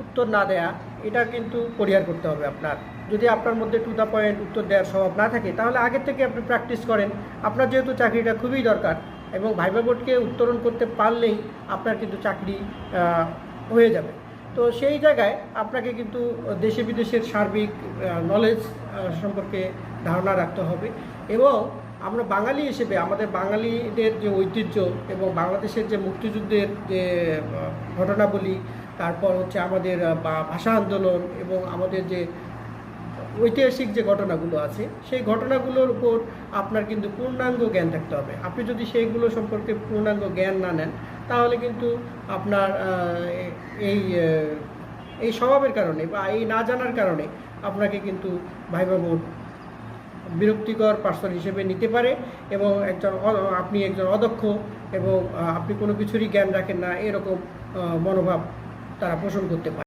উত্তর না দেয়া, এটা কিন্তু পরিহার করতে হবে আপনার। যদি আপনার মধ্যে টু দ্য পয়েন্ট উত্তর দেওয়ার স্বভাব না থাকে, তাহলে আগের থেকে আপনি প্র্যাকটিস করেন। আপনার যেহেতু চাকরিটা খুবই দরকার এবং ভাইভা বোর্ডকে উত্তরণ করতে পারলেই আপনার কিন্তু চাকরি হয়ে যাবে। তো সেই জায়গায় আপনাকে কিন্তু দেশে বিদেশের সার্বিক নলেজ সম্পর্কে ধারণা রাখতে হবে। এবং আমরা বাঙালি হিসেবে আমাদের বাঙালিদের যে ঐতিহ্য এবং বাংলাদেশের যে মুক্তিযুদ্ধের যে ঘটনাবলী, তারপর হচ্ছে আমাদের ভাষা আন্দোলন এবং আমাদের যে ঐতিহাসিক যে ঘটনাগুলো আছে, সেই ঘটনাগুলোর উপর আপনার কিন্তু পূর্ণাঙ্গ জ্ঞান থাকতে হবে। আপনি যদি সেইগুলো সম্পর্কে পূর্ণাঙ্গ জ্ঞান না নেন, তাহলে কিন্তু আপনার এই এই স্বভাবের কারণে বা এই না জানার কারণে আপনাকে কিন্তু ভাইভা বোর্ড বিরক্তিকর পার্সন হিসেবে নিতে পারে এবং আপনি একজন অদক্ষ এবং আপনি কোনো কিছুরই জ্ঞান রাখেন না, এরকম মনোভাব তারা পোষণ করতে পারে।